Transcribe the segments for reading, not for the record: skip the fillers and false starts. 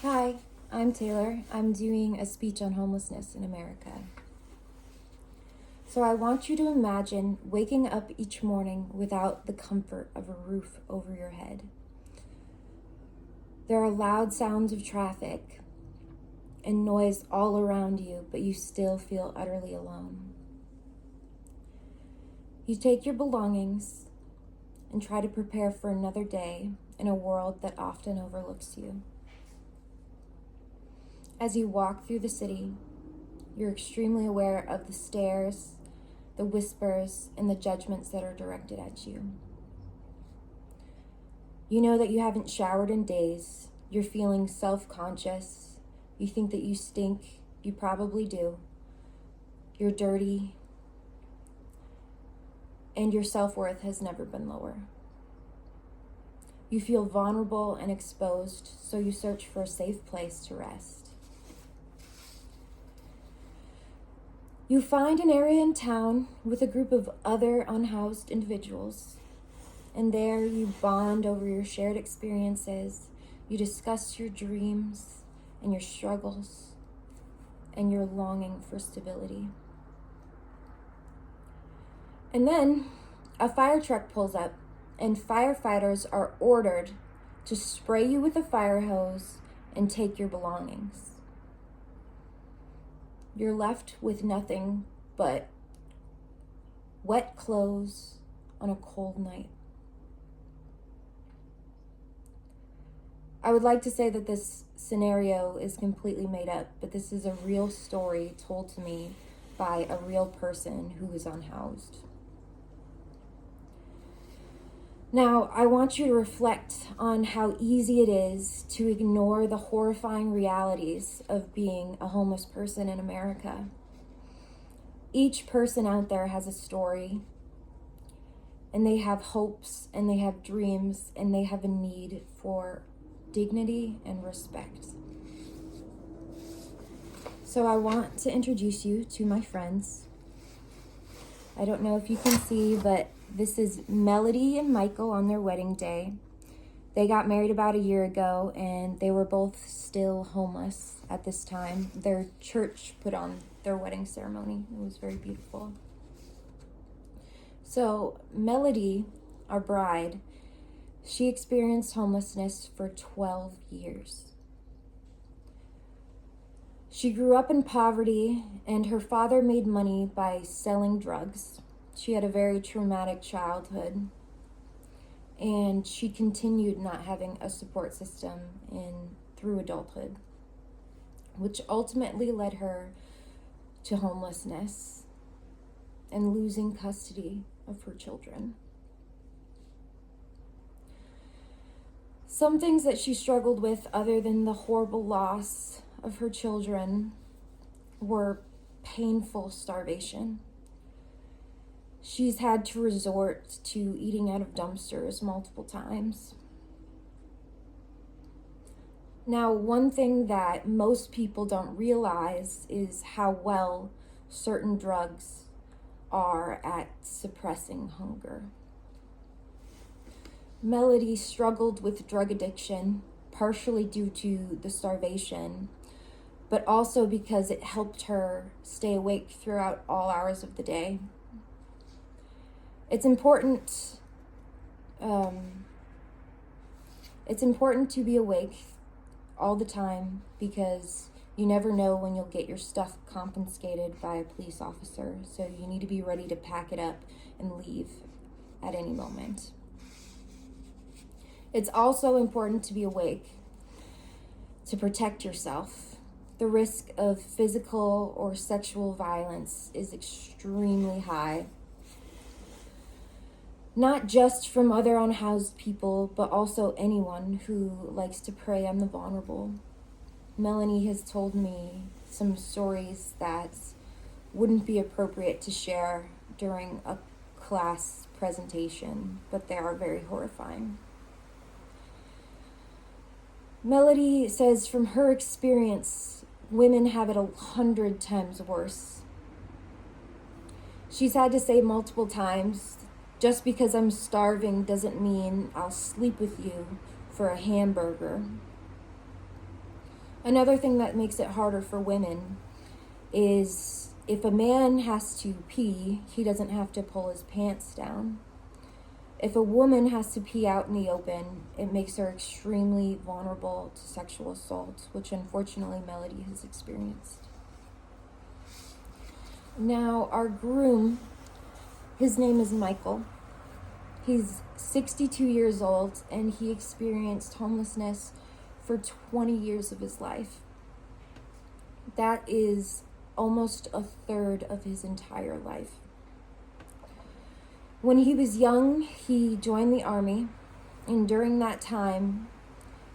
Hi, I'm Taylor. I'm doing a speech on homelessness in America. So I want you to imagine waking up each morning without the comfort of a roof over your head. There are loud sounds of traffic and noise all around you, but you still feel utterly alone. You take your belongings and try to prepare for another day in a world that often overlooks you. As you walk through the city, you're extremely aware of the stares, the whispers, and the judgments that are directed at you. You know that you haven't showered in days. You're feeling self-conscious. You think that you stink. You probably do. You're dirty. And your self-worth has never been lower. You feel vulnerable and exposed, so you search for a safe place to rest. You find an area in town with a group of other unhoused individuals, and there you bond over your shared experiences. You discuss your dreams and your struggles and your longing for stability. And then a fire truck pulls up, and firefighters are ordered to spray you with a fire hose and take your belongings. You're left with nothing but wet clothes on a cold night. I would like to say that this scenario is completely made up, but this is a real story told to me by a real person who is unhoused. Now, I want you to reflect on how easy it is to ignore the horrifying realities of being a homeless person in America. Each person out there has a story, and they have hopes, and they have dreams, and they have a need for dignity and respect. So I want to introduce you to my friends. I don't know if you can see, but this is Melody and Michael on their wedding day. They got married about a year ago, and they were both still homeless at this time. Their church put on their wedding ceremony. It was very beautiful. So Melody, our bride, she experienced homelessness for 12 years. She grew up in poverty, and her father made money by selling drugs. She had a very traumatic childhood, and she continued not having a support system through adulthood, which ultimately led her to homelessness and losing custody of her children. Some things that she struggled with, other than the horrible loss of her children, were painful starvation. She's had to resort to eating out of dumpsters multiple times. Now, one thing that most people don't realize is how well certain drugs are at suppressing hunger. Melody struggled with drug addiction, partially due to the starvation, but also because it helped her stay awake throughout all hours of the day. It's important to be awake all the time, because you never know when you'll get your stuff confiscated by a police officer. So you need to be ready to pack it up and leave at any moment. It's also important to be awake to protect yourself. The risk of physical or sexual violence is extremely high. Not just from other unhoused people, but also anyone who likes to prey on the vulnerable. Melanie has told me some stories that wouldn't be appropriate to share during a class presentation, but they are very horrifying. Melody says from her experience, women have it 100 times worse. She's had to say multiple times, just because I'm starving doesn't mean I'll sleep with you for a hamburger. Another thing that makes it harder for women is if a man has to pee, he doesn't have to pull his pants down. If a woman has to pee out in the open, it makes her extremely vulnerable to sexual assault, which unfortunately Melody has experienced. Now, our groom, his name is Michael. He's 62 years old, and he experienced homelessness for 20 years of his life. That is almost a third of his entire life. When he was young, he joined the army, and during that time,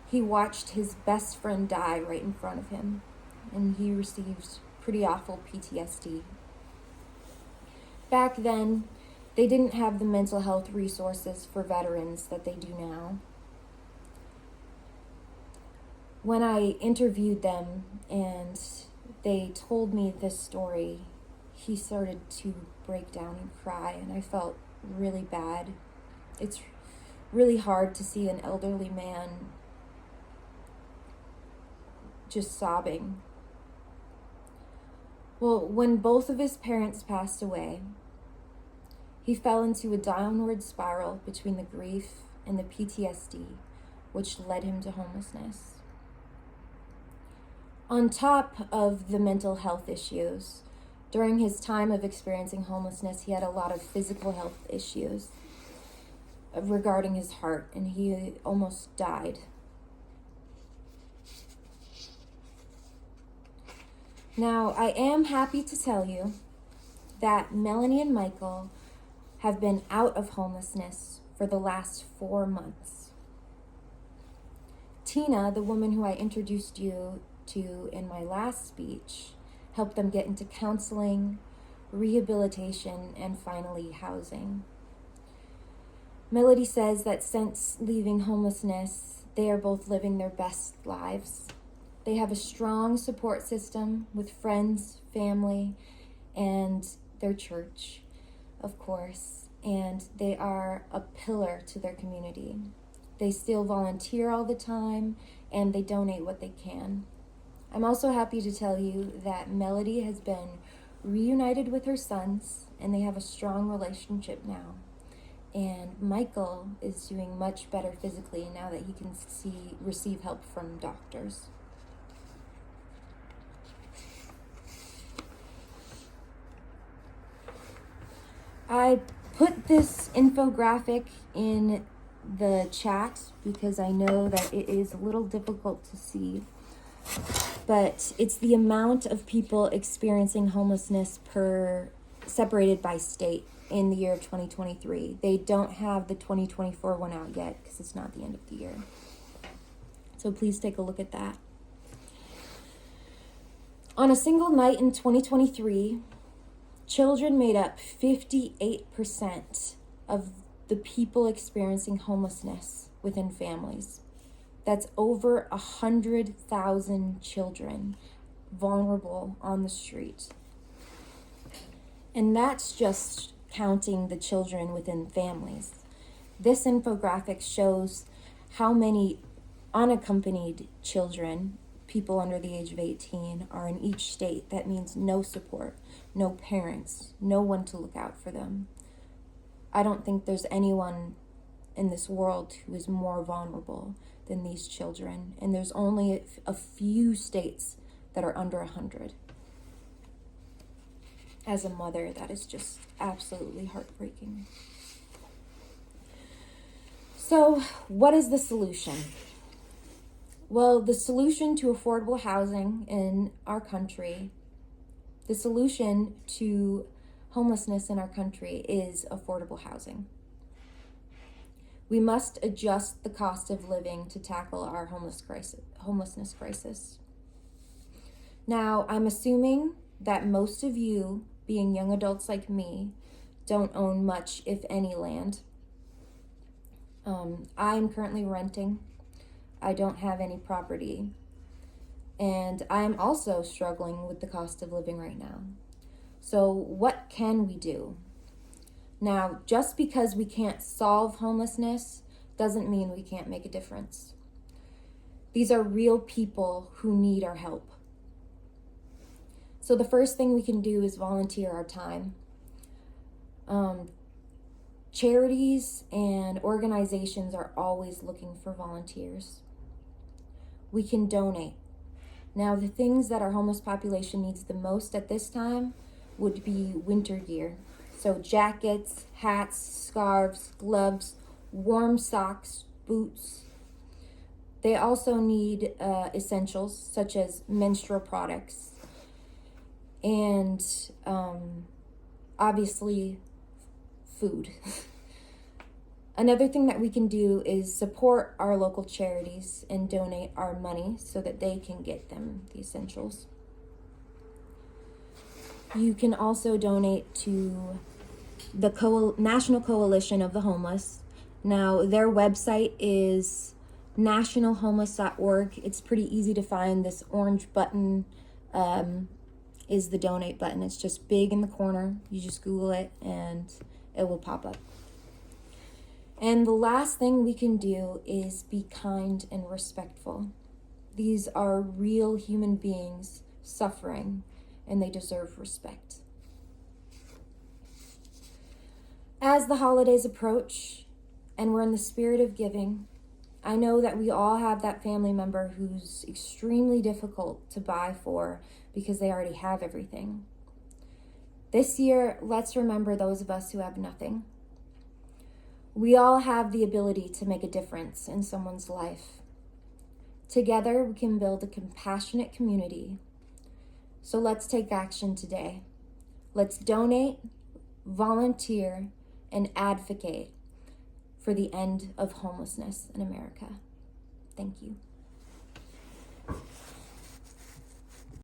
he watched his best friend die right in front of him, and he received pretty awful PTSD. Back then, they didn't have the mental health resources for veterans that they do now. When I interviewed them and they told me this story, he started to break down and cry, and I felt really bad. It's really hard to see an elderly man just sobbing. Well, when both of his parents passed away, he fell into a downward spiral between the grief and the PTSD, which led him to homelessness. On top of the mental health issues, during his time of experiencing homelessness, he had a lot of physical health issues regarding his heart, and he almost died. Now, I am happy to tell you that Melanie and Michael have been out of homelessness for the last 4 months. Tina, the woman who I introduced you to in my last speech, helped them get into counseling, rehabilitation, and finally housing. Melody says that since leaving homelessness, they are both living their best lives. They have a strong support system with friends, family, and their church, of course, and they are a pillar to their community. They still volunteer all the time, and they donate what they can. I'm also happy to tell you that Melody has been reunited with her sons, and they have a strong relationship now. And Michael is doing much better physically now that he can receive help from doctors. I put this infographic in the chat because I know that it is a little difficult to see, but it's the amount of people experiencing homelessness separated by state in the year of 2023. They don't have the 2024 one out yet because it's not the end of the year. So please take a look at that. On a single night in 2023, children made up 58% of the people experiencing homelessness within families. That's over 100,000 children vulnerable on the street. And that's just counting the children within families. This infographic shows how many unaccompanied children, people under the age of 18, are in each state. That means no support, no parents, no one to look out for them. I don't think there's anyone in this world who is more vulnerable than these children, and there's only a few states that are under 100. As a mother, that is just absolutely heartbreaking. So, what is the solution? Well, the solution to affordable housing in our country, the solution to homelessness in our country is affordable housing. We must adjust the cost of living to tackle our homelessness crisis. Now, I'm assuming that most of you, being young adults like me, don't own much, if any, land. I'm currently renting. I don't have any property. And I'm also struggling with the cost of living right now. So what can we do? Now, just because we can't solve homelessness doesn't mean we can't make a difference. These are real people who need our help. So the first thing we can do is volunteer our time. Charities and organizations are always looking for volunteers. We can donate. Now, the things that our homeless population needs the most at this time would be winter gear. So jackets, hats, scarves, gloves, warm socks, boots. They also need essentials such as menstrual products and obviously food. Another thing that we can do is support our local charities and donate our money so that they can get them the essentials. You can also donate to the National Coalition of the Homeless. Now, their website is nationalhomeless.org. It's pretty easy to find. This orange button is the donate button. It's just big in the corner. You just Google it and it will pop up. And the last thing we can do is be kind and respectful. These are real human beings suffering, and they deserve respect. As the holidays approach and we're in the spirit of giving, I know that we all have that family member who's extremely difficult to buy for because they already have everything. This year, let's remember those of us who have nothing. We all have the ability to make a difference in someone's life. Together, we can build a compassionate community. So let's take action today. Let's donate, volunteer, and advocate for the end of homelessness in America. Thank you.